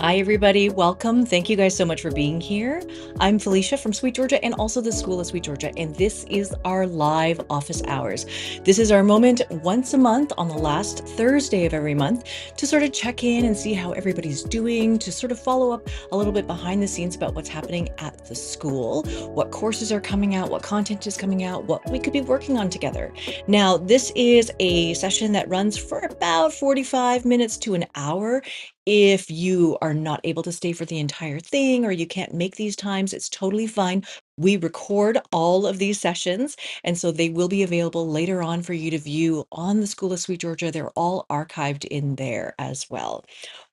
Hi, everybody. Welcome. Thank you guys so much for being here. I'm Felicia from Sweet Georgia and also the School of Sweet Georgia, and this is our live office hours. This is our moment once a month on the last Thursday of every month to sort of check in and see how everybody's doing, to sort of follow up a little bit behind the scenes about what's happening at the school, what courses are coming out, what content is coming out, what we could be working on together. Now, this is a session that runs for about 45 minutes to an hour. If you are not able to stay for the entire thing or you can't make these times, it's totally fine. We record all of these sessions, and so they will be available later on for you to view on the School of Sweet Georgia. They're all archived in there as well.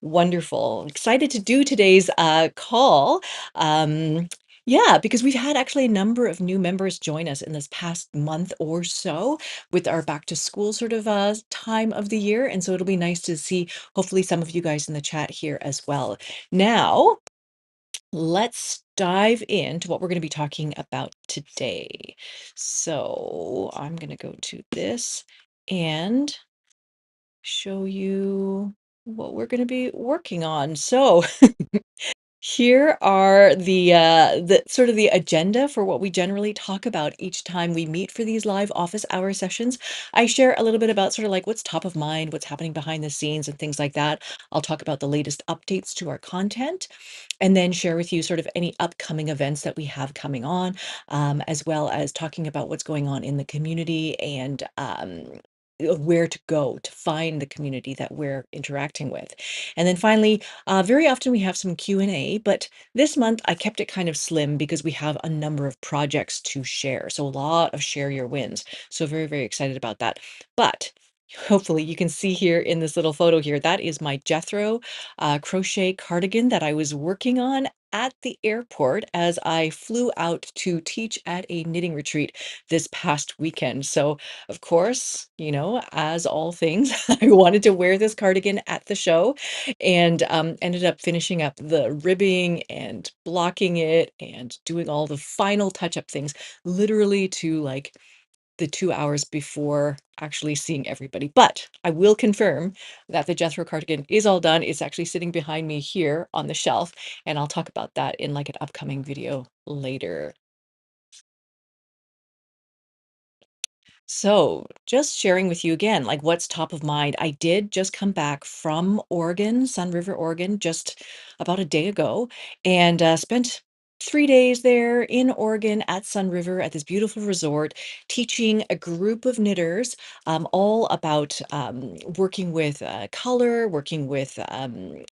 Wonderful. Excited to do today's call. Um, yeah, because we've had actually a number of new members join us in this past month or so with our back to school sort of time of the year. And so it'll be nice to see hopefully some of you guys in the chat here as well. Now, let's dive into what we're going to be talking about today. So I'm going to go to this and show you what we're going to be working on. So here are the sort of the agenda for what we generally talk about each time we meet for these live office hour sessions. I share a little bit about sort of like what's top of mind, what's happening behind the scenes and things like that. I'll talk about the latest updates to our content and then share with you sort of any upcoming events that we have coming on, as well as talking about what's going on in the community and where to go to find the community that we're interacting with. And then finally, very often we have some Q&A, but this month I kept it kind of slim because we have a number of projects to share. So a lot of share your wins. So very, very excited about that. But hopefully you can see here in this little photo here, that is my Jethro crochet cardigan that I was working on at the airport as I flew out to teach at a knitting retreat this past weekend. So of course, as all things, I wanted to wear this cardigan at the show and ended up finishing up the ribbing and blocking it and doing all the final touch-up things literally to like the 2 hours before actually seeing everybody. But I will confirm that the Jethro cardigan is all done. It's actually sitting behind me here on the shelf, and I'll talk about that in like an upcoming video later. So, just sharing with you again, like what's top of mind. I did just come back from Oregon, Sun River, Oregon, just about a day ago, and spent 3 days there in Oregon at Sun River at this beautiful resort, teaching a group of knitters all about working with color, working with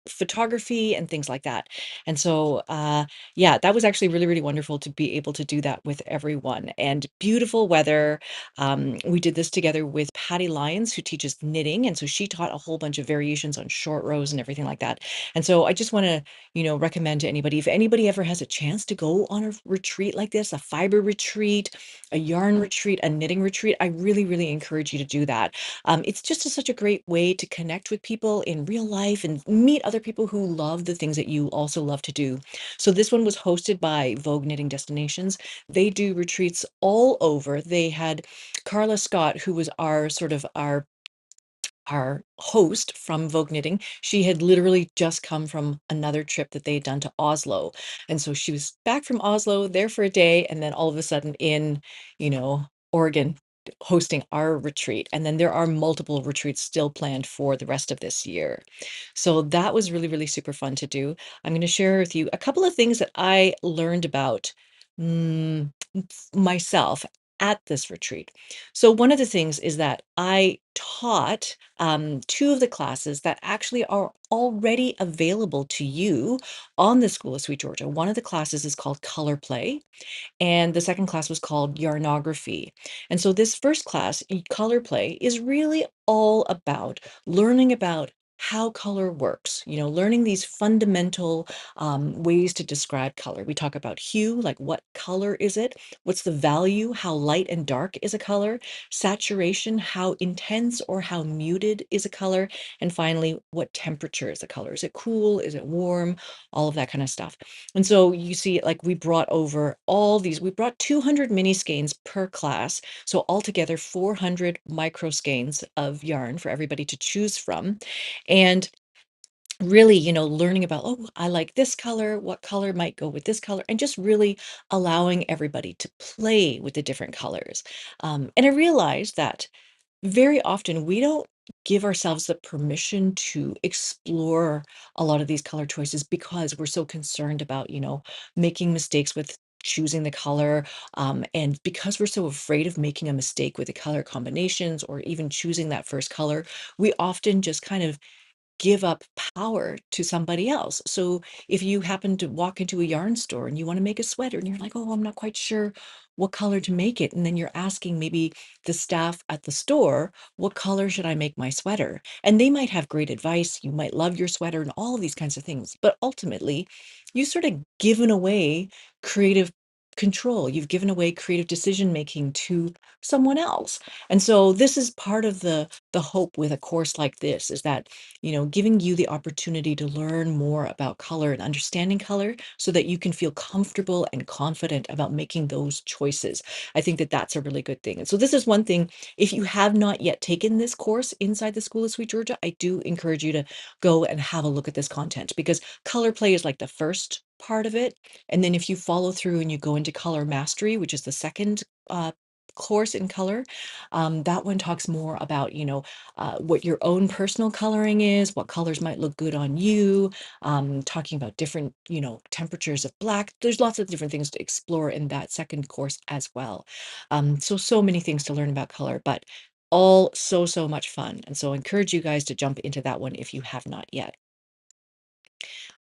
photography, and things like that. And so, yeah, that was actually really, really wonderful to be able to do that with everyone. And beautiful weather. We did this together with Patty Lyons, who teaches knitting. And so she taught a whole bunch of variations on short rows and everything like that. And so I just want to, recommend to anybody, if anybody ever has a chance to go on a retreat like this, a fiber retreat, a yarn retreat, a knitting retreat, I really, really encourage you to do that. It's just such a great way to connect with people in real life and meet other people who love the things that you also love to do. So this one was hosted by Vogue Knitting Destinations. They do retreats all over. They had Carla Scott, who was our sort of our host from Vogue Knitting. She had literally just come from another trip that they had done to Oslo. And so she was back from Oslo there for a day and then all of a sudden in, Oregon hosting our retreat. And then there are multiple retreats still planned for the rest of this year. So that was really, really super fun to do. I'm going to share with you a couple of things that I learned about mm, myself at this retreat. So one of the things is that I taught two of the classes that actually are already available to you on the School of Sweet Georgia. One of the classes is called Color Play, and the second class was called Yarnography. And so this first class, Color Play, is really all about learning about how color works, learning these fundamental ways to describe color. We talk about hue, like what color is it? What's the value? How light and dark is a color? Saturation, how intense or how muted is a color? And finally, what temperature is a color? Is it cool? Is it warm? All of that kind of stuff. And so you see, like we brought over all these, we brought 200 mini skeins per class. So altogether 400 micro skeins of yarn for everybody to choose from. And really, learning about, oh, I like this color, what color might go with this color, and just really allowing everybody to play with the different colors. And I realized that very often we don't give ourselves the permission to explore a lot of these color choices because we're so concerned about, making mistakes with choosing the color. And because we're so afraid of making a mistake with the color combinations or even choosing that first color, we often just kind of give up power to somebody else. So if you happen to walk into a yarn store and you want to make a sweater and you're like, oh, I'm not quite sure what color to make it. And then you're asking maybe the staff at the store, what color should I make my sweater? And they might have great advice. You might love your sweater and all of these kinds of things. But ultimately, you sort of given away creative control. You've given away creative decision making to someone else. And so this is part of the hope with a course like this is that giving you the opportunity to learn more about color and understanding color so that you can feel comfortable and confident about making those choices. I think that that's a really good thing. And so this is one thing, if you have not yet taken this course inside the School of Sweet Georgia, I do encourage you to go and have a look at this content because color play is like the first part of it. And then if you follow through and you go into color mastery, which is the second course in color, that one talks more about, what your own personal coloring is, what colors might look good on you, talking about different, temperatures of black. There's lots of different things to explore in that second course as well. So many things to learn about color, but all so much fun. And so I encourage you guys to jump into that one if you have not yet.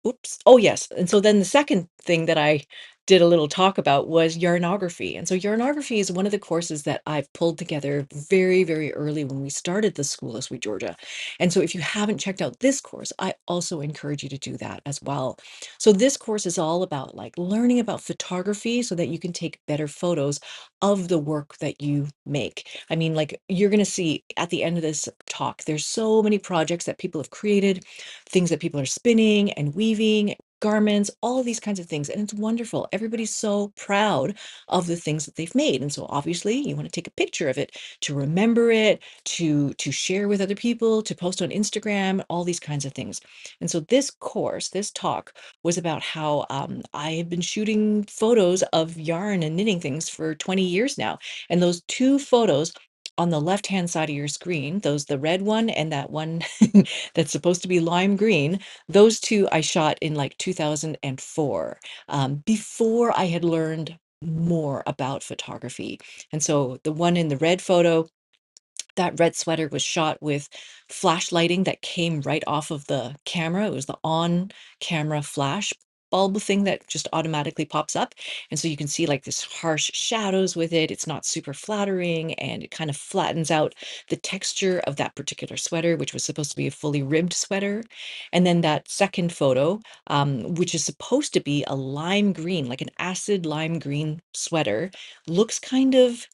Oops. Oh, yes. And so then the second thing that I did a little talk about was yarnography. And so yarnography is one of the courses that I've pulled together very early when we started the School of Sweet Georgia. And so if you haven't checked out this course, I also encourage you to do that as well. So this course is all about like learning about photography so that you can take better photos of the work that you make. I mean, like you're going to see at the end of this talk, there's so many projects that people have created, things that people are spinning and weaving, garments, all of these kinds of things. And it's wonderful. Everybody's so proud of the things that they've made. And so obviously you want to take a picture of it to remember it, to share with other people, to post on Instagram, all these kinds of things. And so this course, this talk was about how I have been shooting photos of yarn and knitting things for 20 years now. And those two photos on the left hand side of your screen, those the red one and that one that's supposed to be lime green, those two I shot in like 2004, before I had learned more about photography. And so the one in the red photo, that red sweater was shot with flash lighting that came right off of the camera. It was the on camera flash bulb thing that just automatically pops up. And so you can see like this harsh shadows with it. It's not super flattering and it kind of flattens out the texture of that particular sweater, which was supposed to be a fully ribbed sweater. And then that second photo, which is supposed to be a lime green, like an acid lime green sweater, looks kind of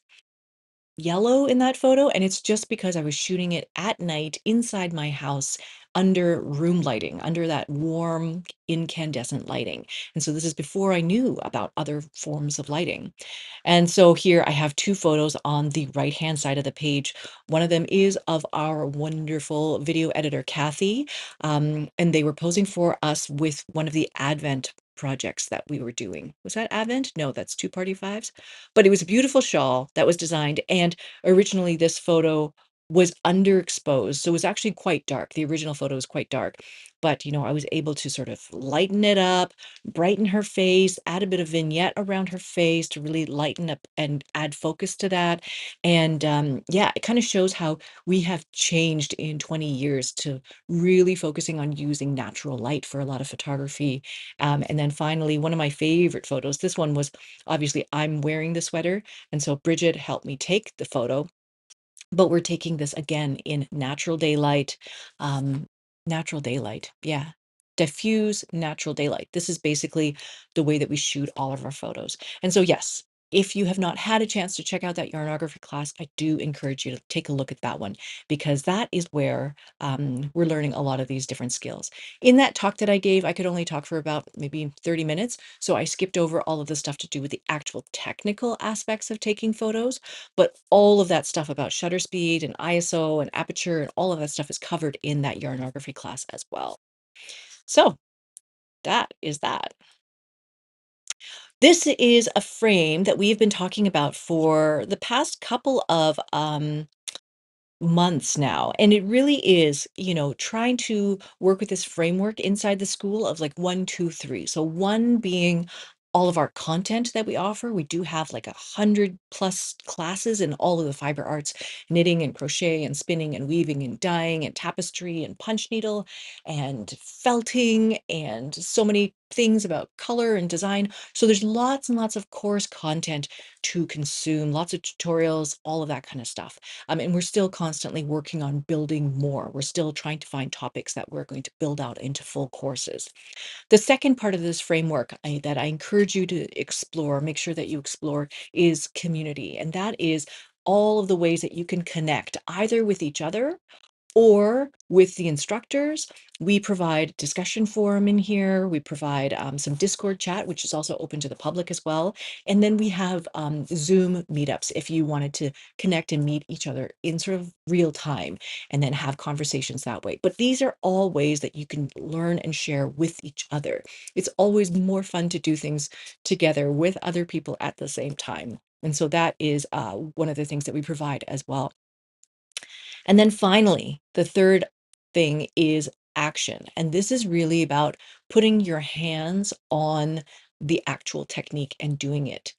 yellow in that photo, and it's just because I was shooting it at night inside my house under room lighting, under that warm incandescent lighting. And so this is before I knew about other forms of lighting. And so here I have two photos on the right-hand side of the page. One of them is of our wonderful video editor, Kathy, and they were posing for us with one of the Advent projects that we were doing. Was that Advent? No, that's Two Party Fives. But it was a beautiful shawl that was designed, and originally this photo was underexposed, so it was actually quite dark. The original photo was quite dark, but I was able to sort of lighten it up, brighten her face, add a bit of vignette around her face to really lighten up and add focus to that. And yeah, it kind of shows how we have changed in 20 years to really focusing on using natural light for a lot of photography. And then finally, one of my favorite photos, this one was obviously I'm wearing the sweater. And so Bridget helped me take the photo, but we're taking this again in natural daylight. Um, Natural daylight. Yeah. Diffuse natural daylight. This is basically the way that we shoot all of our photos. And so, yes, if you have not had a chance to check out that yarnography class, I do encourage you to take a look at that one because that is where we're learning a lot of these different skills. In that talk that I gave, I could only talk for about maybe 30 minutes. So I skipped over all of the stuff to do with the actual technical aspects of taking photos, but all of that stuff about shutter speed and ISO and aperture and all of that stuff is covered in that yarnography class as well. So that is that. This is a frame that we've been talking about for the past couple of months now. And it really is, trying to work with this framework inside the school of like one, two, three. So one being all of our content that we offer. We do have like 100+ classes in all of the fiber arts, knitting and crochet and spinning and weaving and dyeing and tapestry and punch needle and felting and so many things about color and design. So there's lots and lots of course content to consume, lots of tutorials, all of that kind of stuff. And we're still constantly working on building more. We're still trying to find topics that we're going to build out into full courses. The second part of this framework that I encourage you to explore, make sure that you explore, is community. And that is all of the ways that you can connect either with each other or with the instructors. We provide discussion forum in here. We provide some Discord chat, which is also open to the public as well. And then we have Zoom meetups if you wanted to connect and meet each other in sort of real time and then have conversations that way. But these are all ways that you can learn and share with each other. It's always more fun to do things together with other people at the same time. And so that is one of the things that we provide as well. And then finally, the third thing is action. And this is really about putting your hands on the actual technique and doing it.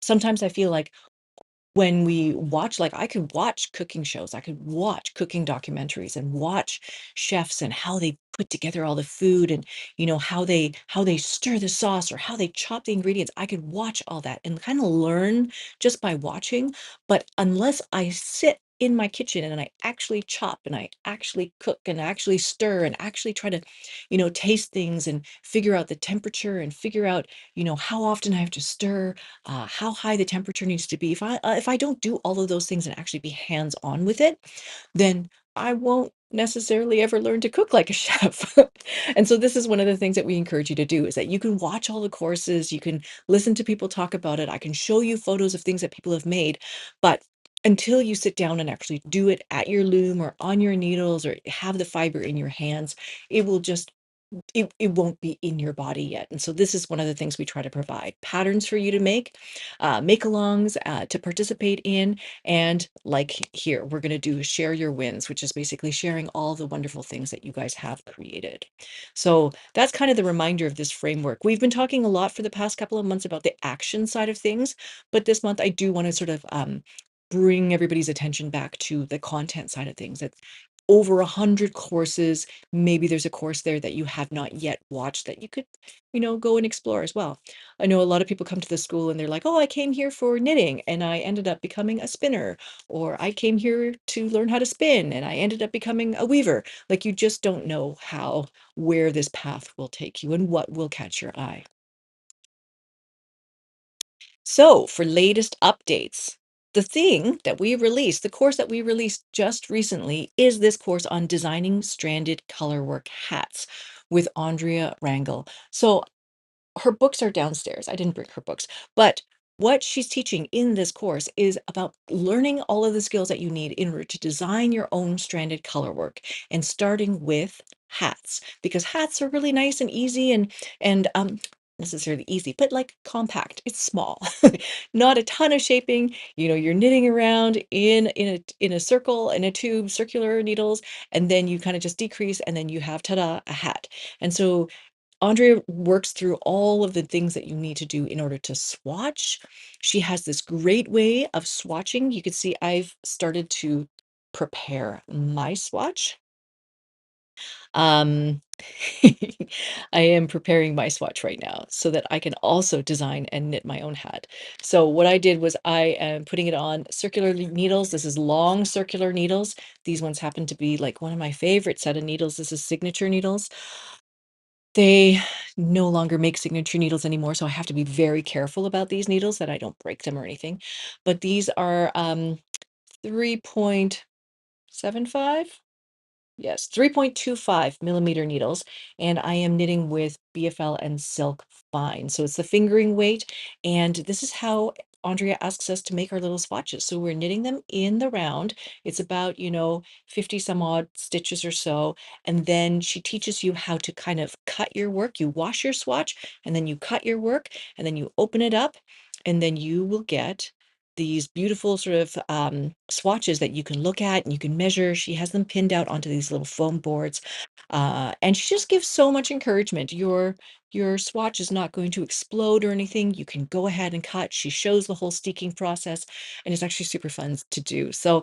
Sometimes I feel like when we watch, like I could watch cooking shows, I could watch cooking documentaries and watch chefs and how they put together all the food and how they stir the sauce or how they chop the ingredients. I could watch all that and kind of learn just by watching. But unless I sit in my kitchen and I actually chop and I actually cook and actually stir and actually try to, taste things and figure out the temperature and figure out, how often I have to stir, how high the temperature needs to be. If I don't do all of those things and actually be hands on with it, then I won't necessarily ever learn to cook like a chef. And so this is one of the things that we encourage you to do is that you can watch all the courses, you can listen to people talk about it. I can show you photos of things that people have made, but until you sit down and actually do it at your loom or on your needles or have the fiber in your hands, it will just it won't be in your body yet. And so this is one of the things we try to provide patterns for you to make alongs to participate in. And like here, we're going to do share your wins, which is basically sharing all the wonderful things that you guys have created. So that's kind of the reminder of this framework. We've been talking a lot for the past couple of months about the action side of things, but this month I do want to sort of bring everybody's attention back to the content side of things. It's over 100 courses. Maybe there's a course there that you have not yet watched that you could, go and explore as well. I know a lot of people come to the school and they're like, oh, I came here for knitting and I ended up becoming a spinner, or I came here to learn how to spin and I ended up becoming a weaver. Like you just don't know where this path will take you and what will catch your eye. So, for latest updates, the course that we released just recently is this course on designing stranded colorwork hats with Andrea Rangel. So, her books are downstairs. I didn't bring her books, but what she's teaching in this course is about learning all of the skills that you need in order to design your own stranded color work and starting with hats, because hats are really nice and easy and necessarily easy, but like compact. It's small. Not a ton of shaping. You're knitting around in a circle, in a tube, circular needles, and then you kind of just decrease and then you have ta-da, a hat. And so Andrea works through all of the things that you need to do in order to swatch. She has this great way of swatching. You can see I've started to prepare my swatch. Um, I am preparing my swatch right now so that I can also design and knit my own hat. So what I did was I am putting it on circular needles. This is long circular needles. These ones happen to be like one of my favorite set of needles. This is signature needles. They no longer make signature needles anymore, so I have to be very careful about these needles that I don't break them or anything. But these are 3.75. Yes, 3.25 millimeter needles, and I am knitting with BFL and Silk Fine. So it's the fingering weight, and this is how Andrea asks us to make our little swatches. So we're knitting them in the round. It's about, 50 some odd stitches or so. And then she teaches you how to kind of cut your work. You wash your swatch and then you cut your work and then you open it up and then you will get these beautiful sort of swatches that you can look at and you can measure. She has them pinned out onto these little foam boards. And she just gives so much encouragement. Your swatch is not going to explode or anything. You can go ahead and cut. She shows the whole steeking process, and it's actually super fun to do. So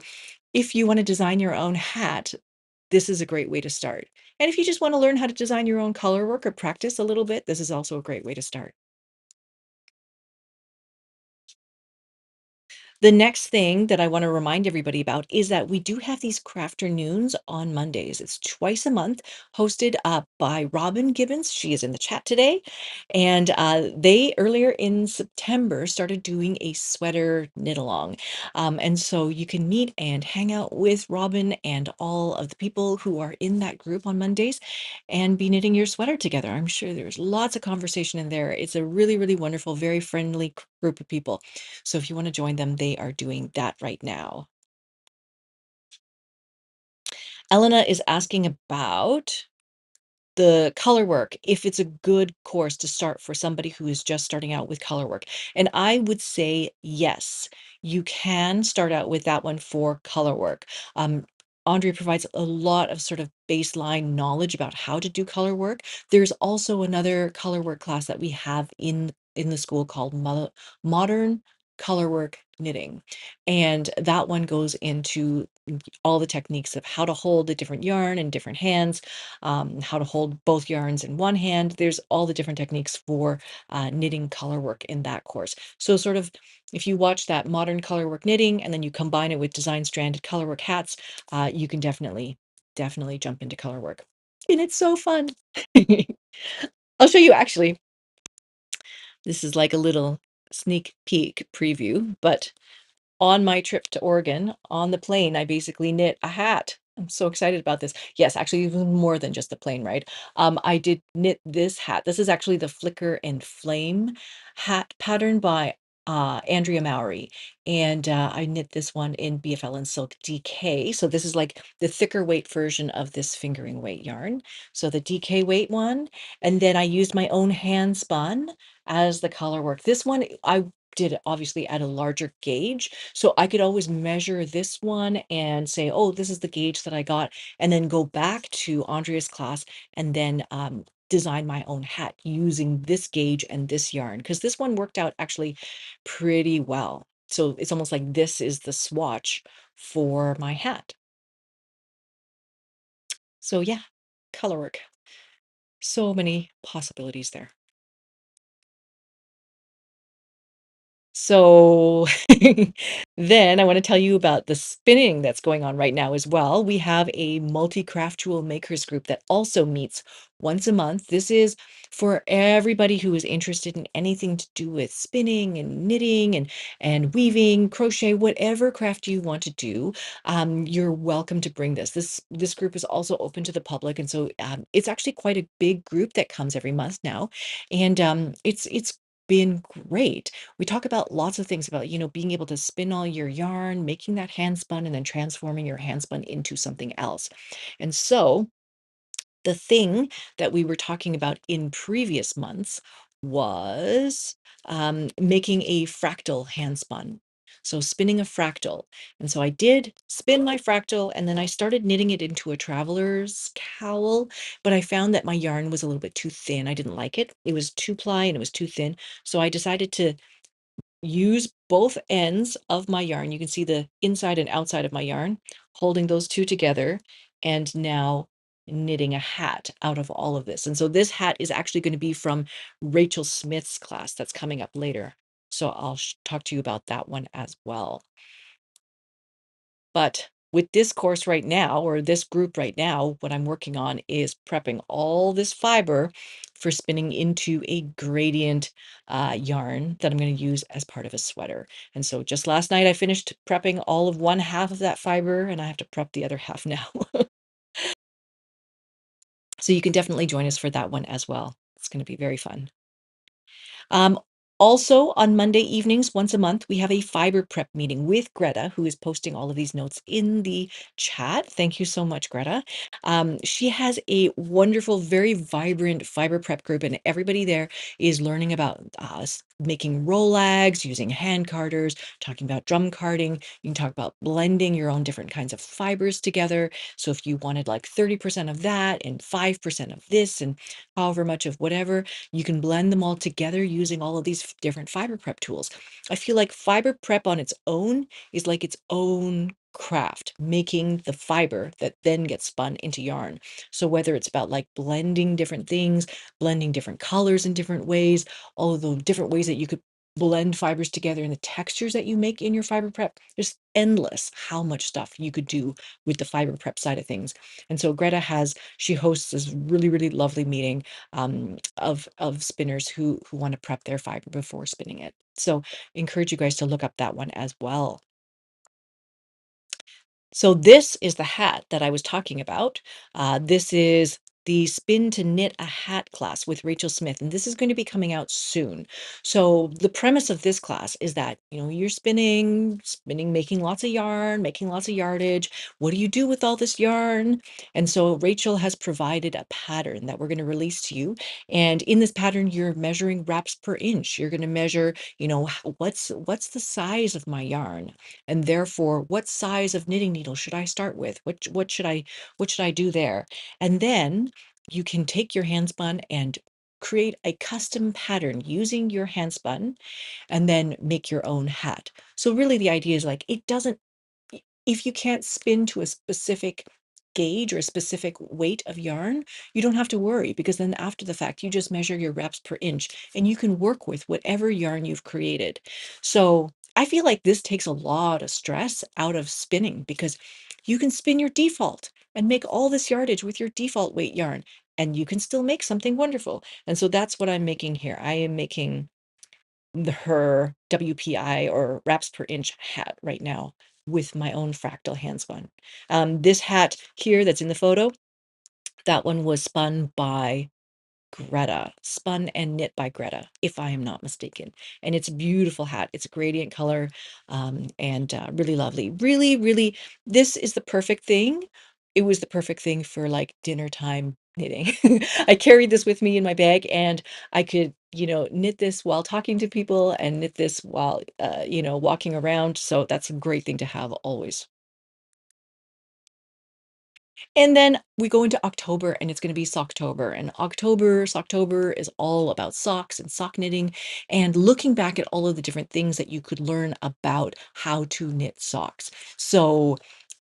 if you want to design your own hat, this is a great way to start. And if you just want to learn how to design your own color work or practice a little bit, this is also a great way to start. The next thing that I want to remind everybody about is that we do have these crafternoons on Mondays. It's twice a month, hosted by Robin Gibbons. She is in the chat today. And they, earlier in September, started doing a sweater knit along. And so you can meet and hang out with Robin and all of the people who are in that group on Mondays and be knitting your sweater together. I'm sure there's lots of conversation in there. It's a really, really wonderful, very friendly group of people. So if you want to join them, they are doing that right now. Elena is asking about the color work, if it's a good course to start for somebody who is just starting out with color work. And I would say yes, you can start out with that one for color work. Andrea provides a lot of sort of baseline knowledge about how to do color work. There's also another color work class that we have in the school called Modern Color Work Knitting. And that one goes into all the techniques of how to hold a different yarn in different hands, how to hold both yarns in one hand. There's all the different techniques for knitting color work in that course. So sort of if you watch that modern color work knitting and then you combine it with design stranded color work hats, you can definitely jump into color work. And it's so fun. I'll show you actually. This is like a little sneak peek preview, but on my trip to Oregon, on the plane, I basically knit a hat. I'm so excited about this. Yes, actually, even more than just the plane ride. I did knit this hat. This is actually the Flicker and Flame hat pattern by Andrea Mowry. And I knit this one in BFL and Silk DK. So this is like the thicker weight version of this fingering weight yarn. So the DK weight one. And then I used my own hand spun as the color work. This one, I did it obviously at a larger gauge. So I could always measure this one and say, oh, this is the gauge that I got, and then go back to Andrea's class and then design my own hat using this gauge and this yarn, because this one worked out actually pretty well. So it's almost like this is the swatch for my hat. So yeah, color work. So many possibilities there. So then I want to tell you about the spinning that's going on right now as well. We have a multi-craftual makers group that also meets once a month. This is for everybody who is interested in anything to do with spinning and knitting and weaving, crochet, whatever craft you want to do. You're welcome to bring this. This group is also open to the public, and so it's actually quite a big group that comes every month now, and it's been great. We talk about lots of things about, being able to spin all your yarn, making that hand spun, and then transforming your hand spun into something else. And so the thing that we were talking about in previous months was making a fractal hand spun. So spinning a fractal. And so I did spin my fractal and then I started knitting it into a traveler's cowl, but I found that my yarn was a little bit too thin. I didn't like it. It was two ply and it was too thin. So I decided to use both ends of my yarn. You can see the inside and outside of my yarn, holding those two together, and now knitting a hat out of all of this. And so this hat is actually going to be from Rachel Smith's class that's coming up later. So I'll talk to you about that one as well. But with this course right now, or this group right now, what I'm working on is prepping all this fiber for spinning into a gradient yarn that I'm going to use as part of a sweater. And so just last night, I finished prepping all of one half of that fiber, and I have to prep the other half now. So you can definitely join us for that one as well. It's going to be very fun. Um, Also, on Monday evenings, once a month, we have a fiber prep meeting with Greta, who is posting all of these notes in the chat. Thank you so much, Greta. She has a wonderful, very vibrant fiber prep group, and everybody there is learning about making rollags, using hand carders, talking about drum carding. You can talk about blending your own different kinds of fibers together. So if you wanted like 30% of that and 5% of this and however much of whatever, you can blend them all together using all of these different fiber prep tools. I feel like fiber prep on its own is like its own craft, making the fiber that then gets spun into yarn. So whether it's about like blending different things, blending different colors in different ways, all of the different ways that you could blend fibers together and the textures that you make in your fiber prep, there's endless how much stuff you could do with the fiber prep side of things. And so Greta she hosts this really, really lovely meeting of spinners who want to prep their fiber before spinning it. So encourage you guys to look up that one as well. So this is the hat that I was talking about. This is the Spin to Knit a Hat class with Rachel Smith, and this is going to be coming out soon. So the premise of this class is that, you're spinning, making lots of yarn, making lots of yardage. What do you do with all this yarn? And so Rachel has provided a pattern that we're going to release to you. And in this pattern, you're measuring wraps per inch. You're going to measure, what's the size of my yarn? And therefore, what size of knitting needle should I start with? What should I do there? And then you can take your handspun and create a custom pattern using your handspun and then make your own hat. So really the idea is like it doesn't if you can't spin to a specific gauge or a specific weight of yarn, you don't have to worry because then after the fact, you just measure your reps per inch and you can work with whatever yarn you've created. So I feel like this takes a lot of stress out of spinning because you can spin your default and make all this yardage with your default weight yarn and you can still make something wonderful. And so that's what I'm making here. I am making her WPI or wraps per inch hat right now with my own fractal handspun. This hat here that's in the photo, that one was spun by Greta, spun and knit by Greta, if I am not mistaken. And it's a beautiful hat. It's a gradient color and really lovely. Really, really, this is the perfect thing. It was the perfect thing for like dinner time knitting. I carried this with me in my bag and I could, knit this while talking to people and knit this while, walking around. So that's a great thing to have always. And then we go into October and it's going to be Socktober. And Socktober is all about socks and sock knitting and looking back at all of the different things that you could learn about how to knit socks. So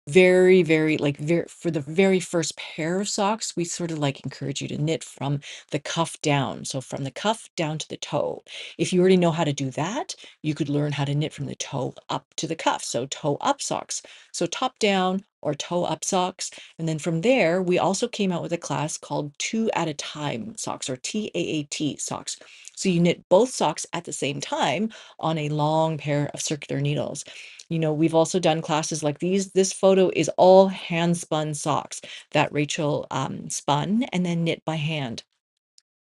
very, very like for the very first pair of socks, we sort of like encourage you to knit from the cuff down. So from the cuff down to the toe. If you already know how to do that, you could learn how to knit from the toe up to the cuff. So toe up socks. So top down or toe up socks. And then from there, we also came out with a class called Two at a Time socks or TAAT socks. So you knit both socks at the same time on a long pair of circular needles. We've also done classes like these. This photo is all hand spun socks that Rachel spun and then knit by hand.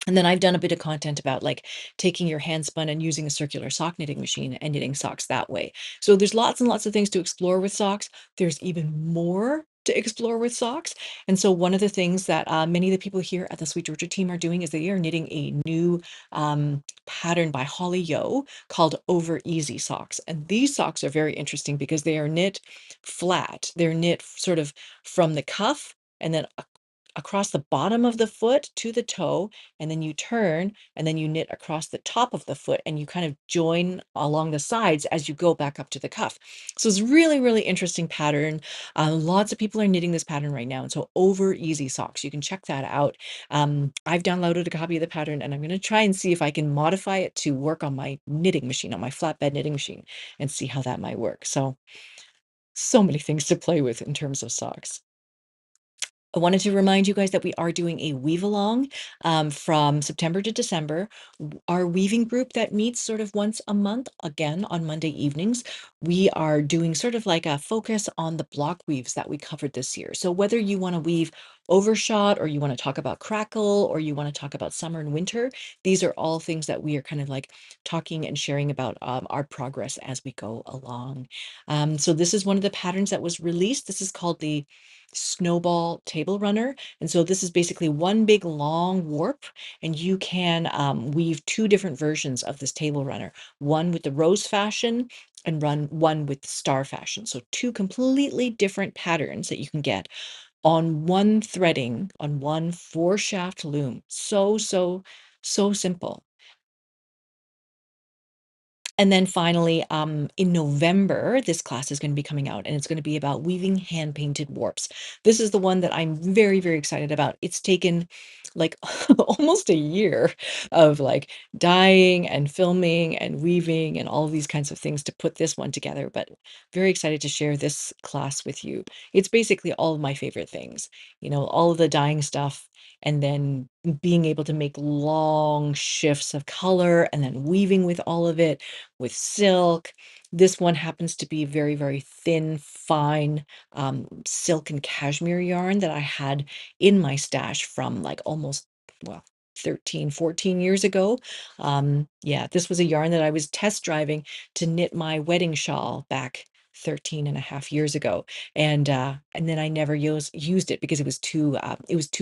And then I've done a bit of content about like taking your hand spun and using a circular sock knitting machine and knitting socks that way. So there's lots and lots of things to explore with socks. There's even more to explore with socks. And so one of the things that many of the people here at the Sweet Georgia team are doing is they are knitting a new pattern by Holly Yo called Over Easy socks. And these socks are very interesting because they are knit flat. They're knit sort of from the cuff and then across the bottom of the foot to the toe, and then you turn and then you knit across the top of the foot and you kind of join along the sides as you go back up to the cuff. So it's really, really interesting pattern. Lots of people are knitting this pattern right now. And so Over Easy socks, you can check that out. I've downloaded a copy of the pattern and I'm going to try and see if I can modify it to work on my knitting machine, on my flatbed knitting machine, and see how that might work. So many things to play with in terms of socks. I wanted to remind you guys that we are doing a weave along from September to December. Our weaving group that meets sort of once a month, again on Monday evenings, we are doing sort of like a focus on the block weaves that we covered this year. So whether you want to weave overshot or you want to talk about crackle or you want to talk about summer and winter, these are all things that we are kind of like talking and sharing about our progress as we go along. So this is one of the patterns that was released. This is called the snowball table runner. And so this is basically one big long warp, and you can weave two different versions of this table runner, one with the rose fashion and run one with the star fashion. So two completely different patterns that you can get on one threading on one 4 shaft loom. So simple. And then finally, in November, this class is going to be coming out and it's going to be about weaving hand painted warps. This is the one that I'm very excited about. It's taken like almost a year of like dyeing and filming and weaving and all of these kinds of things to put this one together, but very excited to share this class with you. It's basically all of my favorite things, all of the dyeing stuff and then being able to make long shifts of color and then weaving with all of it with silk. This one happens to be very thin, fine silk and cashmere yarn that I had in my stash from like almost, well, 13, 14 years ago. Yeah, this was a yarn that I was test driving to knit my wedding shawl back 13 and a half years ago. And then I never used it because it was too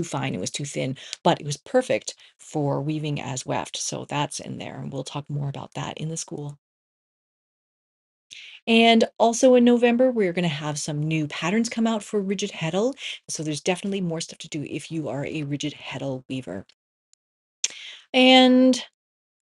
fine, it was too thin, but it was perfect for weaving as weft. So that's in there. And we'll talk more about that in the school. And also in November, we're going to have some new patterns come out for rigid heddle. So there's definitely more stuff to do if you are a rigid heddle weaver. And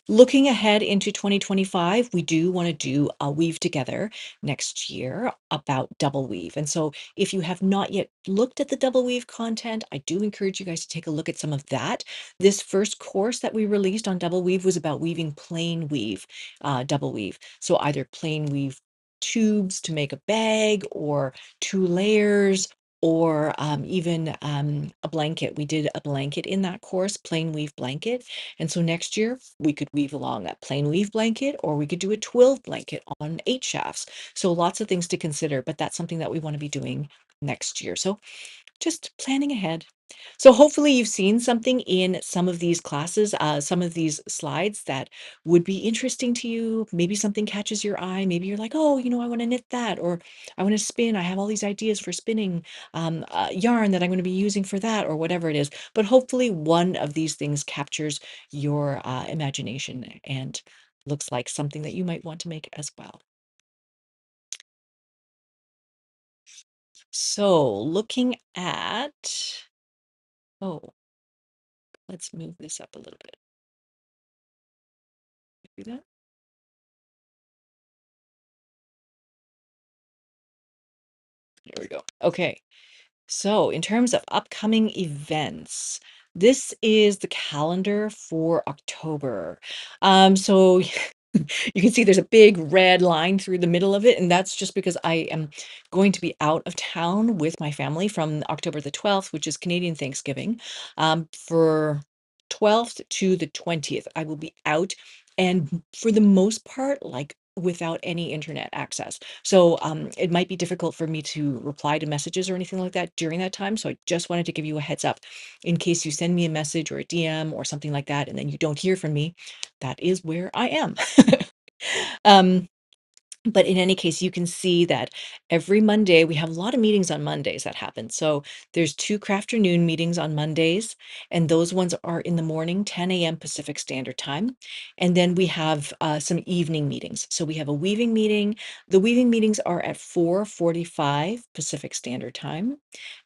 looking ahead into 2025, we do want to do a weave together next year about double weave. And so if you have not yet looked at the double weave content, I do encourage you guys to take a look at some of that. This first course that we released on double weave was about weaving plain weave, double weave. So either plain weave tubes to make a bag or 2 layers or even a blanket. We did a blanket in that course, plain weave blanket. And so next year we could weave along a plain weave blanket, or we could do a twill blanket on 8 shafts. So lots of things to consider, but that's something that we want to be doing next year. So just planning ahead. So hopefully you've seen something in some of these classes, some of these slides that would be interesting to you. Maybe something catches your eye. Maybe you're like, oh, I want to knit that, or I want to spin. I have all these ideas for spinning yarn that I'm going to be using for that, or whatever it is. But hopefully one of these things captures your imagination and looks like something that you might want to make as well. So looking at, oh, let's move this up a little bit. Do that. There we go. Okay. So, in terms of upcoming events, this is the calendar for October. So you can see there's a big red line through the middle of it, and that's just because I am going to be out of town with my family from October the 12th, which is Canadian Thanksgiving, for 12th to the 20th. I will be out, and for the most part, like without any internet access. So it might be difficult for me to reply to messages or anything like that during that time. So I just wanted to give you a heads up in case you send me a message or a DM or something like that, and then you don't hear from me. That is where I am. um, but in any case, you can see that every Monday, we have a lot of meetings on Mondays that happen. So there's 2 crafternoon meetings on Mondays, and those ones are in the morning, 10 a.m. Pacific Standard Time. And then we have some evening meetings. So we have a weaving meeting. The weaving meetings are at 4:45 Pacific Standard Time,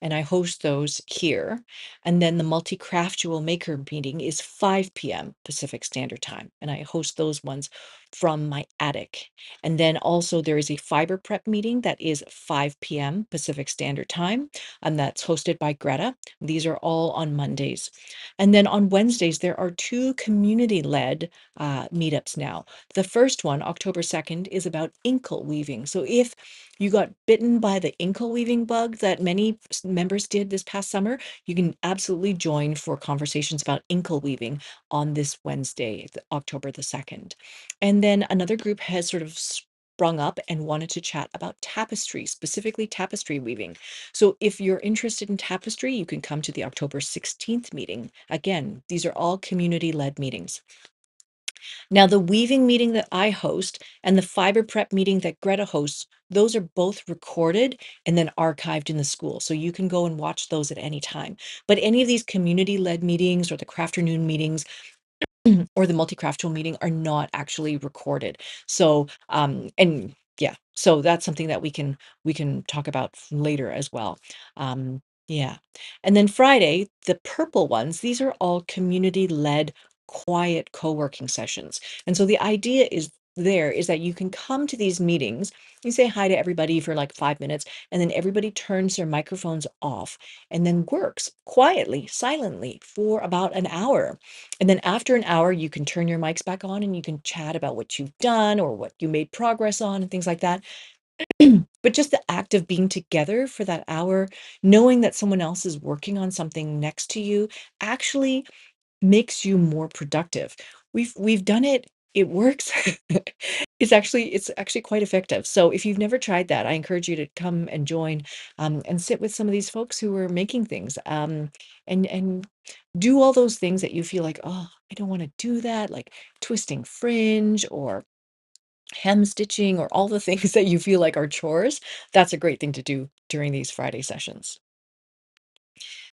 and I host those here. And then the multi-craftual maker meeting is 5 p.m. Pacific Standard Time, and I host those ones from my attic. And then also there is a fiber prep meeting that is 5 p.m. Pacific Standard Time, and that's hosted by Greta. These are all on Mondays. And then on Wednesdays, there are 2 community-led meetups now. The first one, October 2nd, is about inkle weaving. So if you got bitten by the inkle weaving bug that many members did this past summer, you can absolutely join for conversations about inkle weaving on this Wednesday, October the 2nd. And then another group has sort of sprung up and wanted to chat about tapestry, specifically tapestry weaving. So if you're interested in tapestry, you can come to the October 16th meeting. Again, these are all community-led meetings. Now, the weaving meeting that I host and the fiber prep meeting that Greta hosts, those are both recorded and then archived in the school. So you can go and watch those at any time. But any of these community-led meetings or the crafternoon meetings or the multi-craftual meeting are not actually recorded. So, and yeah, so that's something that we can talk about later as well. Yeah. And then Friday, the purple ones, these are all community-led quiet co-working sessions. And so the idea is that you can come to these meetings, you say hi to everybody for like 5 minutes, and then everybody turns their microphones off and then works quietly, silently for about an hour. And then after an hour, you can turn your mics back on and you can chat about what you've done or what you made progress on and things like that. But just the act of being together for that hour, knowing that someone else is working on something next to you, actually makes you more productive. We've done it. It works. It's actually quite effective. So if you've never tried that, I encourage you to come and join, and sit with some of these folks who are making things, and do all those things that you feel like, oh, I don't want to do that, like twisting fringe or hem stitching or all the things that you feel like are chores. That's a great thing to do during these Friday sessions.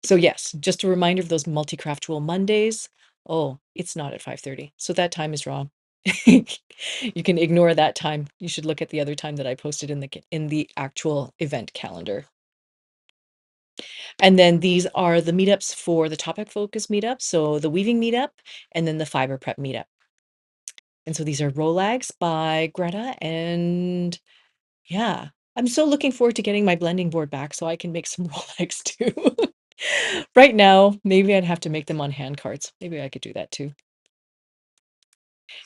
So yes, just a reminder of those multi-craftual Mondays. Oh, it's not at 5:30. So that time is wrong. You can ignore that time. You should look at the other time that I posted in the actual event calendar. And then these are the meetups for the topic focus meetup. So the weaving meetup and then the fiber prep meetup. And so these are Rolags by Greta. And yeah, I'm so looking forward to getting my blending board back so I can make some Rolags too. Right now, maybe I'd have to make them on hand carts. Maybe I could do that too.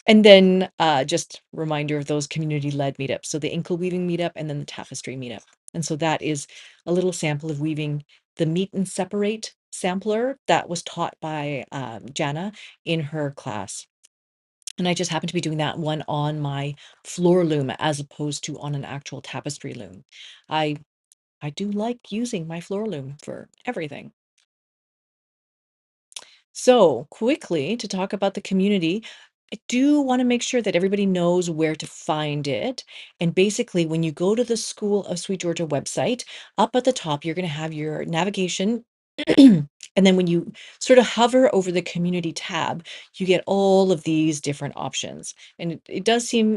And then just reminder of those community-led meetups. So the ankle weaving meetup and then the tapestry meetup. And so that is a little sample of weaving the meet and separate sampler that was taught by Jana in her class. And I just happened to be doing that one on my floor loom as opposed to on an actual tapestry loom. I I do like using my floor loom for everything. So, quickly to talk about the community, I do want to make sure that everybody knows where to find it. And basically, when you go to the School of Sweet Georgia website, up at the top, you're going to have your navigation. And then when you sort of hover over the community tab, you get all of these different options. And it does seem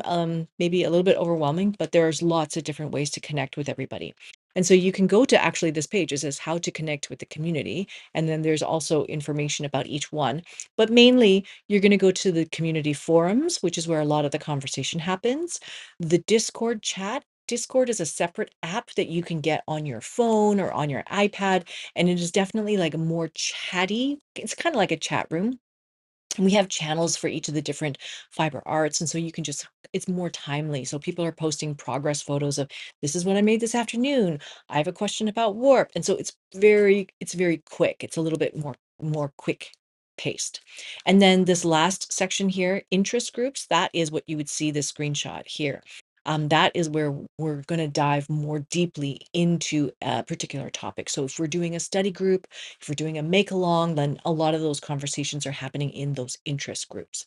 maybe a little bit overwhelming, but there's lots of different ways to connect with everybody. And so you can go to actually this page. It says how to connect with the community. And then there's also information about each one. But mainly, you're going to go to the community forums, which is where a lot of the conversation happens. The Discord chat. Discord is a separate app that you can get on your phone or on your iPad. And it is definitely like a more chatty. It's kind of like a chat room. And we have channels for each of the different fiber arts. And so you can just, it's more timely. So people are posting progress photos of this is what I made this afternoon. I have a question about warp. And so it's very quick. It's a little bit more quick paced. And then this last section here, interest groups, that is what you would see the screenshot here. That is where we're going to dive more deeply into a particular topic. So if we're doing a study group, if we're doing a make along, then a lot of those conversations are happening in those interest groups.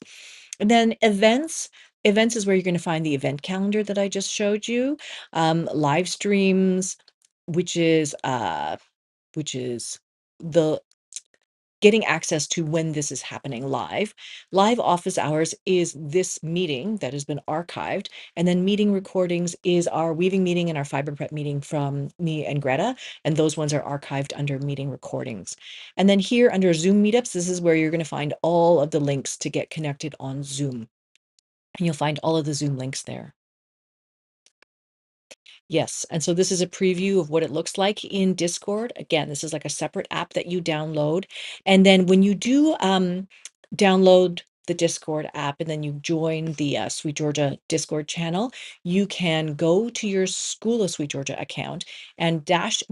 And then events. Events is where you're going to find the event calendar that I just showed you. Live streams, which is which is the getting access to when this is happening live. Live office hours is this meeting that has been archived. And then meeting recordings is our weaving meeting and our fiber prep meeting from me and Greta. And those ones are archived under meeting recordings. And then here under Zoom meetups, this is where you're going to find all of the links to get connected on Zoom. And you'll find all of the Zoom links there. Yes, and so this is a preview of what it looks like in Discord. Again, this is like a separate app that you download. And then when you do download the Discord app and then you join the Sweet Georgia Discord channel, you can go to your School of Sweet Georgia account and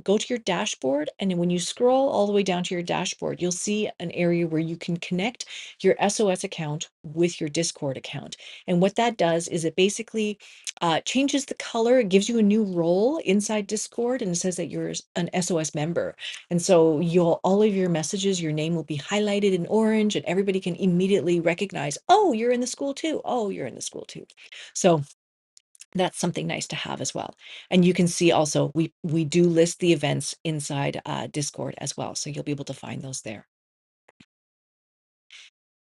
go to your dashboard. And then when you scroll all the way down to your dashboard, you'll see an area where you can connect your SOS account with your Discord account. And what that does is it basically changes the color. It gives you a new role inside Discord, and it says that you're an SOS member. And so all of your messages, your name will be highlighted in orange, and everybody can immediately recognize, oh, you're in the school too. Oh, you're in the school too. So that's something nice to have as well. And you can see also we do list the events inside Discord as well, so you'll be able to find those there.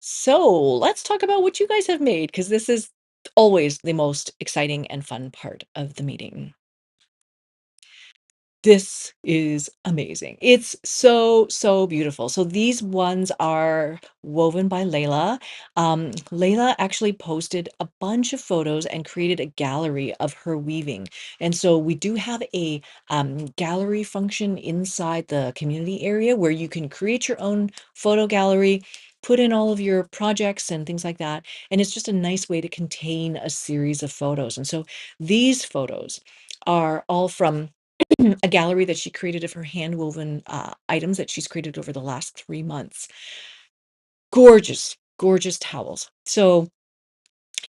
So let's talk about what you guys have made, because this is always the most exciting and fun part of the meeting. This is amazing. It's so, so beautiful. So these ones are woven by Layla. Layla actually posted a bunch of photos and created a gallery of her weaving. And so we do have a gallery function inside the community area where you can create your own photo gallery, put in all of your projects and things like that. And it's just a nice way to contain a series of photos. And so these photos are all from a gallery that she created of her hand-woven items that she's created over the last 3 months. Gorgeous, gorgeous towels. So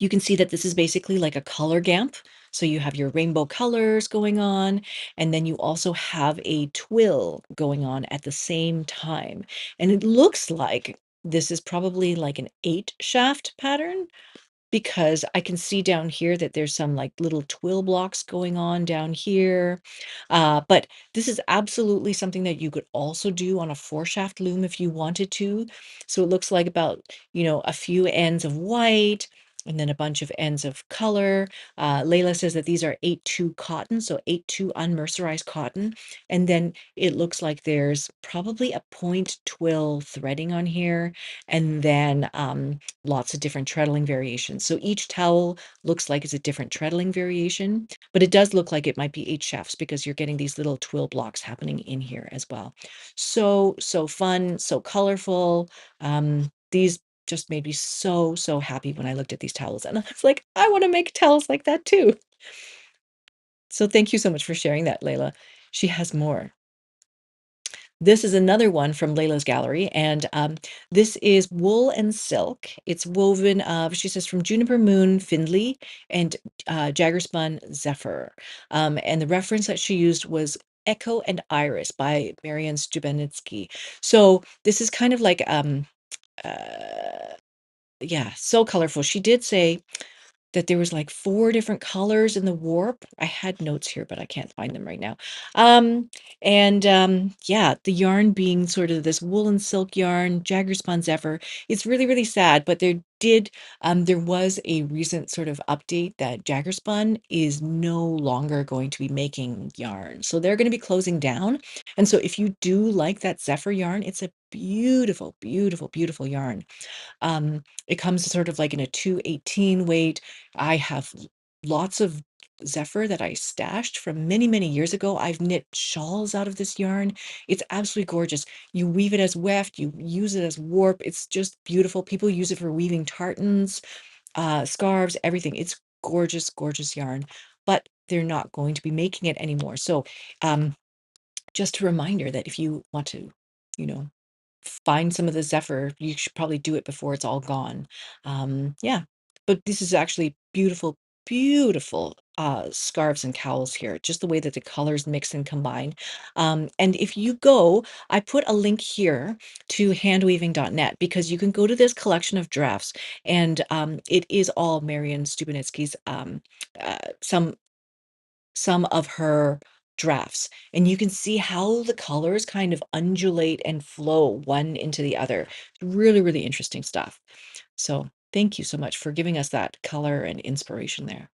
you can see that this is basically like a color gamp. So you have your rainbow colors going on, and then you also have a twill going on at the same time. And it looks like this is probably like an 8 shaft pattern, because I can see down here that there's some like little twill blocks going on down here. But this is absolutely something that you could also do on a 4 shaft loom if you wanted to. So it looks like about, a few ends of white and then a bunch of ends of color. Layla says that these are 8-2 cotton, so 8-2 unmercerized cotton. And then it looks like there's probably a point twill threading on here. And then lots of different treadling variations. So each towel looks like it's a different treadling variation, but it does look like it might be 8 shafts because you're getting these little twill blocks happening in here as well. So, so fun, so colorful. These just made me so, so happy when I looked at these towels. And I was like, I want to make towels like that too. So thank you so much for sharing that, Layla. She has more. This is another one from Layla's gallery, and this is wool and silk. It's woven of, she says, from juniper moon Findley and jagger spun zephyr. And the reference that she used was Echo and Iris by Marian Stubenitsky. So this is kind of like, yeah, so colorful. She did say that there was like 4 different colors in the warp. I had notes here, but I can't find them right now. Yeah, the yarn being sort of this woolen silk yarn, Jagger Spun Zephyr. It's really, really sad, but there was a recent sort of update that Jagger Spun is no longer going to be making yarn. So they're going to be closing down. And so if you do like that Zephyr yarn, it's a beautiful, beautiful, beautiful yarn. It comes sort of like in a 218 weight. I have lots of Zephyr that I stashed from many, many years ago. I've knit shawls out of this yarn. It's absolutely gorgeous. You weave it as weft, you use it as warp. It's just beautiful. People use it for weaving tartans, scarves, everything. It's gorgeous, gorgeous yarn, but they're not going to be making it anymore. So, just a reminder that if you want to, you know, find some of the Zephyr, you should probably do it before it's all gone. Yeah, but this is actually beautiful, beautiful scarves and cowls here, just the way that the colors mix and combine. And if you go, I put a link here to handweaving.net, because you can go to this collection of drafts, and it is all Marian Stubenitsky's, some of her drafts, and you can see how the colors kind of undulate and flow one into the other. Really, really interesting stuff. So thank you so much for giving us that color and inspiration there.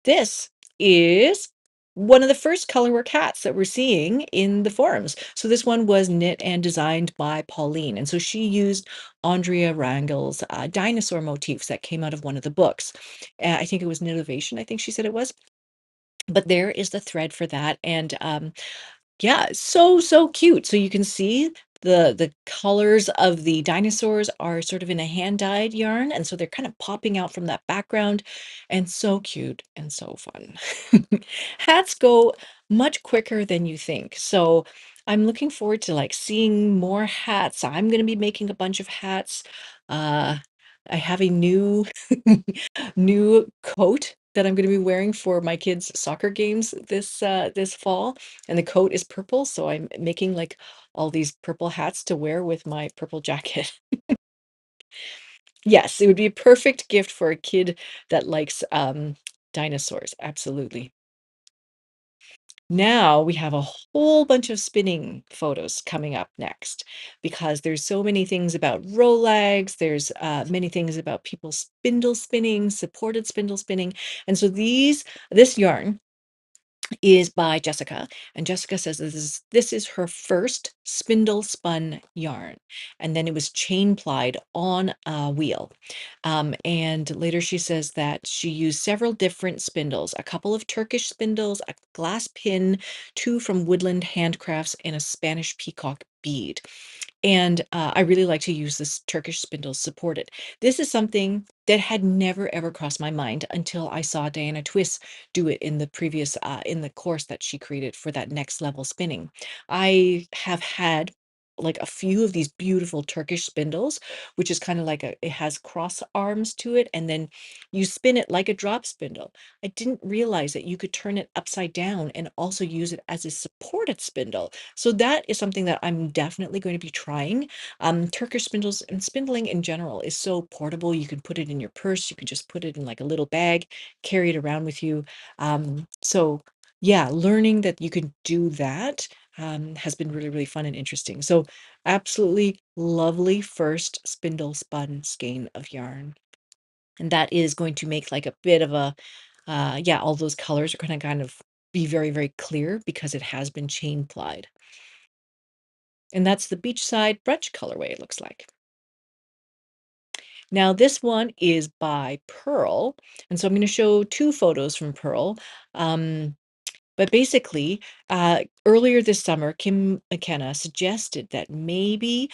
This is one of the first colorwork hats that we're seeing in the forums. So this one was knit and designed by Pauline. And so she used Andrea Rangel's dinosaur motifs that came out of one of the books. I think it was Knittivation, I think she said it was. But there is the thread for that. And yeah, so, so cute. So you can see The colors of the dinosaurs are sort of in a hand-dyed yarn, and so they're kind of popping out from that background, and so cute and so fun. Hats go much quicker than you think, so I'm looking forward to, like, seeing more hats. I'm gonna be making a bunch of hats. Uh, I have a new new coat that I'm gonna be wearing for my kids' soccer games this fall, and the coat is purple, so I'm making, like, all these purple hats to wear with my purple jacket. Yes, it would be a perfect gift for a kid that likes, dinosaurs, absolutely. Now we have a whole bunch of spinning photos coming up next because there's so many things about Rolex, there's many things about people spindle spinning, supported spindle spinning. And so this yarn is by Jessica, and Jessica says this is her first spindle spun yarn, and then it was chain plied on a wheel. And later she says that she used several different spindles, a couple of Turkish spindles, a glass pin, two from Woodland Handcrafts, and a Spanish peacock bead. And I really like to use this Turkish spindle supported. This is something that had never ever crossed my mind until I saw Diana Twiss do it in the previous in the course that she created for that next level spinning. I have had like a few of these beautiful Turkish spindles, which is kind of like it has cross arms to it, and then you spin it like a drop spindle. I didn't realize that you could turn it upside down and also use it as a supported spindle. So that is something that I'm definitely going to be trying. Turkish spindles and spindling in general is so portable. You can put it in your purse. You can just put it in like a little bag, carry it around with you. So yeah, learning that you can do that has been really, really fun and interesting. So absolutely lovely first spindle spun skein of yarn. And that is going to make like a bit of a, yeah, all those colors are going to kind of be very, very clear because it has been chain plied. And that's the beachside brunch colorway, it looks like. Now, this one is by Pearl. And so I'm going to show two photos from Pearl. Um, But basically, earlier this summer, Kim McKenna suggested that maybe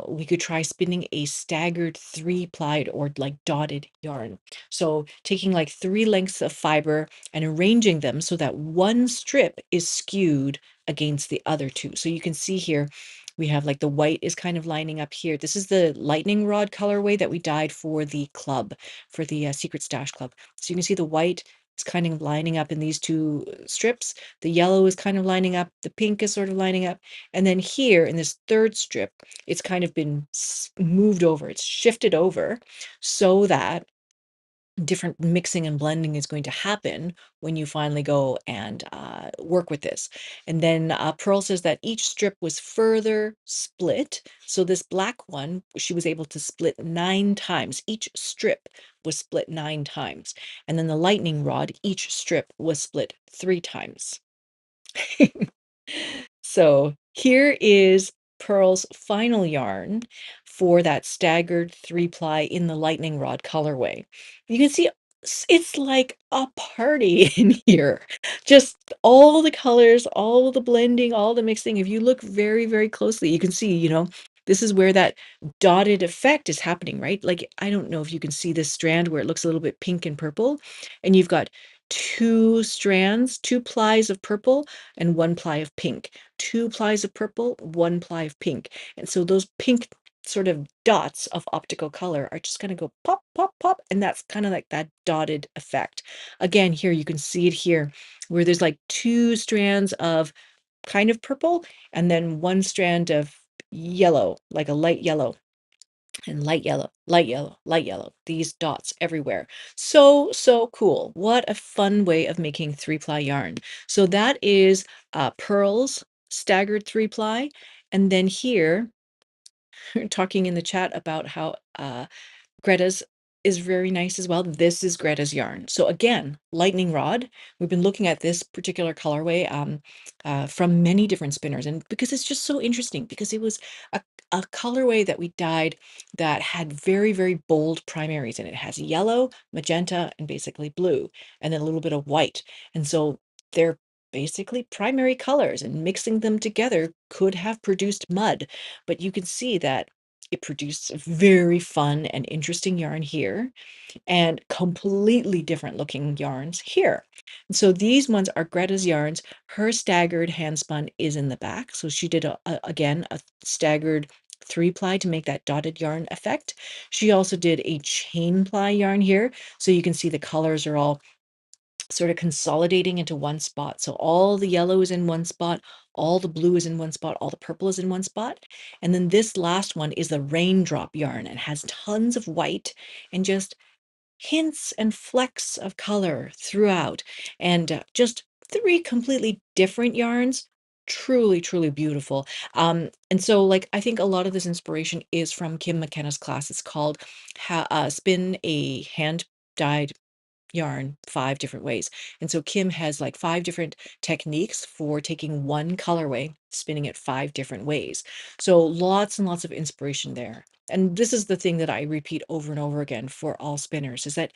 we could try spinning a staggered three-plied or like dotted yarn. So taking like three lengths of fiber and arranging them so that one strip is skewed against the other two. So you can see here, we have like the white is kind of lining up here. This is the lightning rod colorway that we dyed for the club, for the Secret Stash Club. So you can see the white is kind of lining up in these two strips. The yellow is kind of lining up. The pink is sort of lining up. And then here in this third strip, it's kind of been moved over. It's shifted over so that different mixing and blending is going to happen when you finally go and work with this. And then Pearl says that each strip was further split. So this black one, she was able to split 9 times. Each strip was split 9 times. And then the lightning rod, each strip was split 3 times. So here is Pearl's final yarn for that staggered three-ply in the lightning rod colorway. You can see it's like a party in here. Just all the colors, all the blending, all the mixing. If you look very, very closely, you can see, this is where that dotted effect is happening, right? Like, I don't know if you can see this strand where it looks a little bit pink and purple, and you've got two strands, two plies of purple and one ply of pink, two plies of purple, one ply of pink. And so those pink sort of dots of optical color are just going to go pop, pop, pop. And that's kind of like that dotted effect. Again, here you can see it here where there's like two strands of kind of purple and then one strand of yellow, like a light yellow and light yellow, light yellow, light yellow, these dots everywhere. So, so cool. What a fun way of making three-ply yarn. So that is Pearl's staggered three-ply. And then here, talking in the chat about how Greta's is very nice as well. This is Greta's yarn. So again, lightning rod. We've been looking at this particular colorway from many different spinners, and because it's just so interesting, because it was a colorway that we dyed that had very, very bold primaries in it. It has yellow, magenta, and basically blue, and then a little bit of white. And so they're basically primary colors, and mixing them together could have produced mud. But you can see that it produced a very fun and interesting yarn here and completely different looking yarns here. And so these ones are Greta's yarns. Her staggered hand spun is in the back. So she did again a staggered 3-ply to make that dotted yarn effect. She also did a chain ply yarn here. So you can see the colors are all sort of consolidating into one spot. So all the yellow is in one spot, all the blue is in one spot, all the purple is in one spot. And then this last one is the raindrop yarn and has tons of white and just hints and flecks of color throughout, and just 3 completely different yarns. Truly, truly beautiful. And so, like, I think a lot of this inspiration is from Kim McKenna's class. It's called Spin a Hand Dyed Yarn 5 different ways. And so Kim has like 5 different techniques for taking one colorway, spinning it 5 different ways. So lots and lots of inspiration there. And this is the thing that I repeat over and over again for all spinners, is that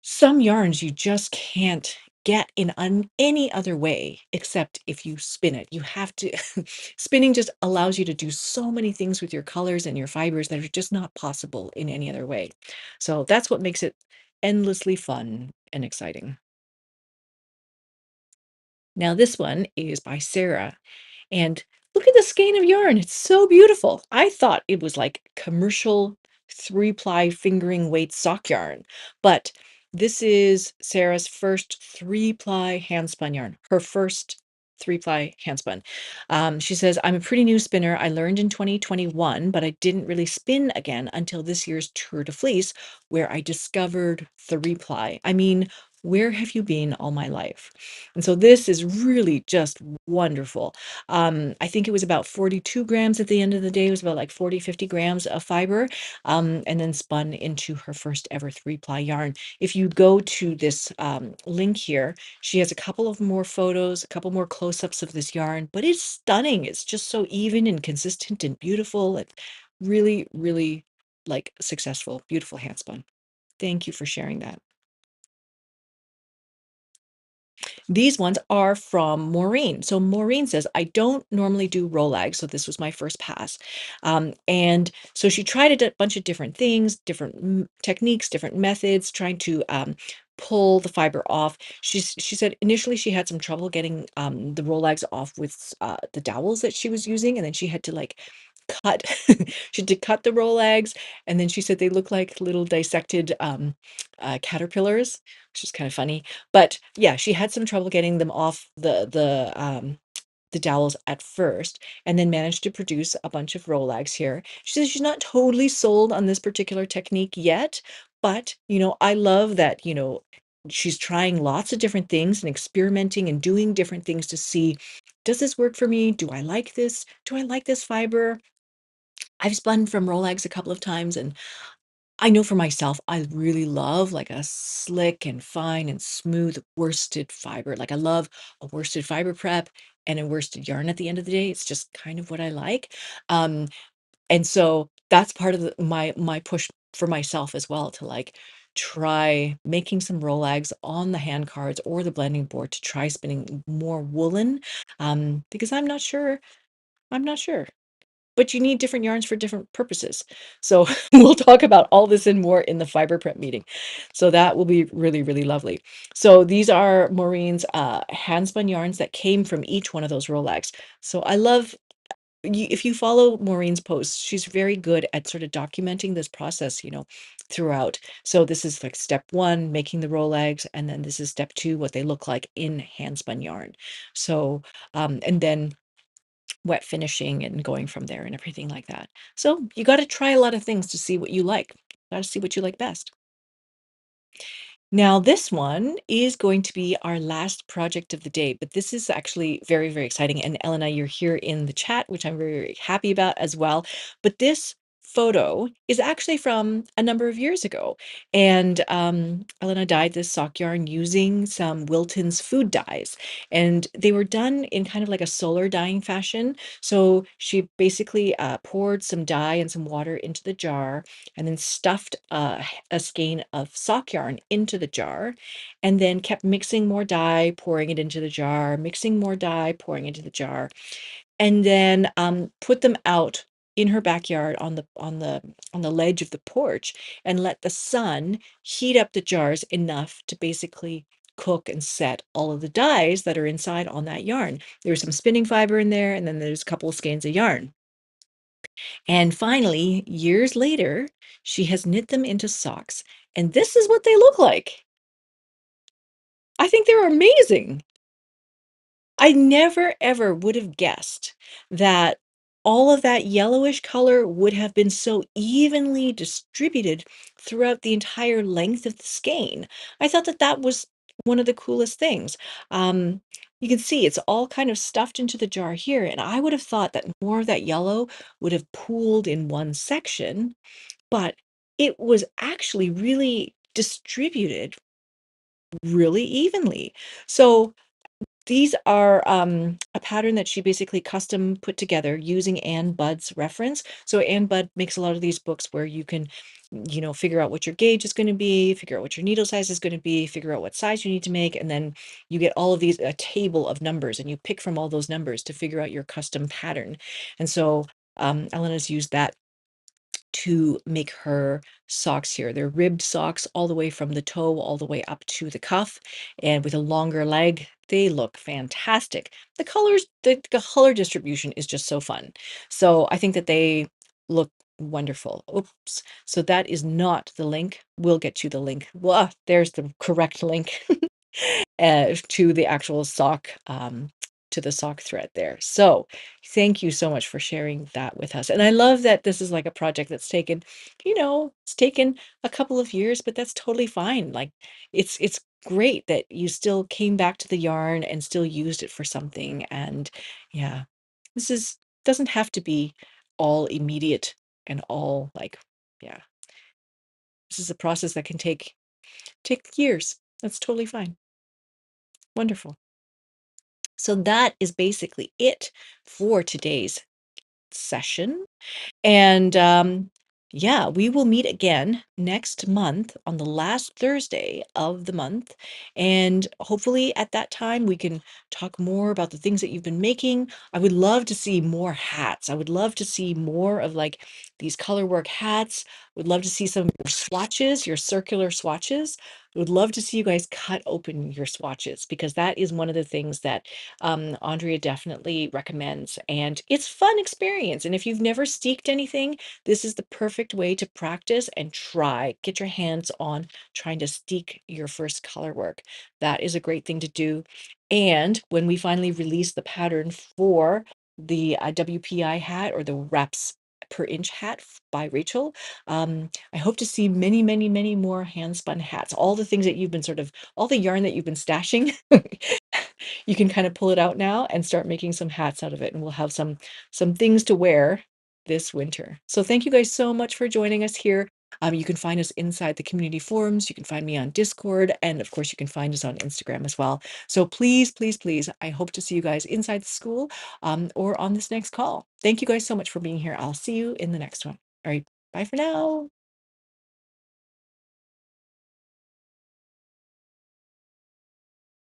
some yarns you just can't get in any other way except if you spin it. You have to, spinning just allows you to do so many things with your colors and your fibers that are just not possible in any other way. So that's what makes it endlessly fun and exciting. Now, this one is by Sarah. And look at the skein of yarn. It's so beautiful. I thought it was like commercial 3-ply fingering weight sock yarn, but this is Sarah's first 3-ply handspun yarn, her first 3-ply handspun. She says, I'm a pretty new spinner. I learned in 2021, but I didn't really spin again until this year's Tour de Fleece, where I discovered 3-ply. I mean, where have you been all my life? And so this is really just wonderful. I think it was about 42 grams at the end of the day. It was about like 40, 50 grams of fiber, and then spun into her first ever 3-ply yarn. If you go to this link here, she has a couple of more photos, a couple more close-ups of this yarn, but it's stunning. It's just so even and consistent and beautiful. It's really, really like successful, beautiful handspun. Thank you for sharing that. These ones are from Maureen. So Maureen says, I don't normally do Rolag, so this was my first pass. And so she tried a bunch of different things, different techniques, different methods, trying to pull the fiber off. She said initially she had some trouble getting the Rolags off with the dowels that she was using, and then she had to like cut she had to cut the Rolags, and then she said they look like little dissected caterpillars, which is kind of funny. But yeah, she had some trouble getting them off the dowels at first, and then managed to produce a bunch of Rolags here. She says she's not totally sold on this particular technique yet, but I love that, she's trying lots of different things and experimenting and doing different things to see, does this work for me? Do I like this? Do I like this fiber? I've spun from Rolags a couple of times, and I know for myself, I really love like a slick and fine and smooth worsted fiber. Like I love a worsted fiber prep and a worsted yarn at the end of the day. It's just kind of what I like. Um, and so that's part of my push for myself as well, to like try making some Rolags on the hand cards or the blending board to try spinning more woolen, because I'm not sure, but you need different yarns for different purposes. So we'll talk about all this and more in the fiber prep meeting. So that will be really, really lovely. So these are Maureen's handspun yarns that came from each one of those Rolags. So I love, if you follow Maureen's posts, she's very good at sort of documenting this process, throughout. So this is like step 1, making the Rolags, and then this is step 2, what they look like in handspun yarn. So, and then wet finishing and going from there and everything like that. So you got to try a lot of things to see what you like. Got to see what you like best. Now, this one is going to be our last project of the day, but this is actually very, very exciting. And Elena, you're here in the chat, which I'm very, very happy about as well. But this photo is actually from a number of years ago. And Elena dyed this sock yarn using some Wilton's food dyes. And they were done in kind of like a solar dyeing fashion. So she basically poured some dye and some water into the jar and then stuffed a skein of sock yarn into the jar and then kept mixing more dye, pouring it into the jar, mixing more dye, pouring into the jar, and then put them out in her backyard on the ledge of the porch and let the sun heat up the jars enough to basically cook and set all of the dyes that are inside on that yarn. There's some spinning fiber in there, and then there's a couple of skeins of yarn. And finally, years later, she has knit them into socks, and this is what they look like. I think they're amazing. I never ever would have guessed that all of that yellowish color would have been so evenly distributed throughout the entire length of the skein. I thought that that was one of the coolest things. You can see it's all kind of stuffed into the jar here, and I would have thought that more of that yellow would have pooled in one section, but it was actually really distributed really evenly. So these are a pattern that she basically custom put together using Anne Budd's reference. So Anne Budd makes a lot of these books where you can, figure out what your gauge is going to be, figure out what your needle size is going to be, figure out what size you need to make, and then you get all of these a table of numbers, and you pick from all those numbers to figure out your custom pattern. And so Elena's used that to make her socks here. They're ribbed socks all the way from the toe all the way up to the cuff, and with a longer leg. They look fantastic. The color distribution is just so fun. So I think that they look wonderful. Oops. So that is not the link. We'll get you the link. Well, there's the correct link to the actual sock, to the sock thread there. So thank you so much for sharing that with us. And I love that this is like a project that's taken, it's taken a couple of years, but that's totally fine. Like it's great that you still came back to the yarn and still used it for something. And yeah, this is doesn't have to be all immediate and all like, yeah, this is a process that can take years. That's totally fine. Wonderful. So that is basically it for today's session. And yeah, we will meet again next month on the last Thursday of the month. And hopefully at that time, we can talk more about the things that you've been making. I would love to see more hats. I would love to see more of like these color work hats. Would love to see some of your swatches, your circular swatches. I would love to see you guys cut open your swatches because that is one of the things that Andrea definitely recommends. And it's fun experience. And if you've never steeked anything, this is the perfect way to practice and try. Get your hands on trying to steek your first color work. That is a great thing to do. And when we finally release the pattern for the WPI hat or the wraps per inch hat by Rachel, I hope to see many, many, many more hand spun hats. All the things that you've been all the yarn that you've been stashing, you can kind of pull it out now and start making some hats out of it. And we'll have some things to wear this winter. So thank you guys so much for joining us here. You can find us inside the community forums. You can find me on Discord. And of course, you can find us on Instagram as well. So please, please, please, I hope to see you guys inside the school or on this next call. Thank you guys so much for being here. I'll see you in the next one. All right. Bye for now.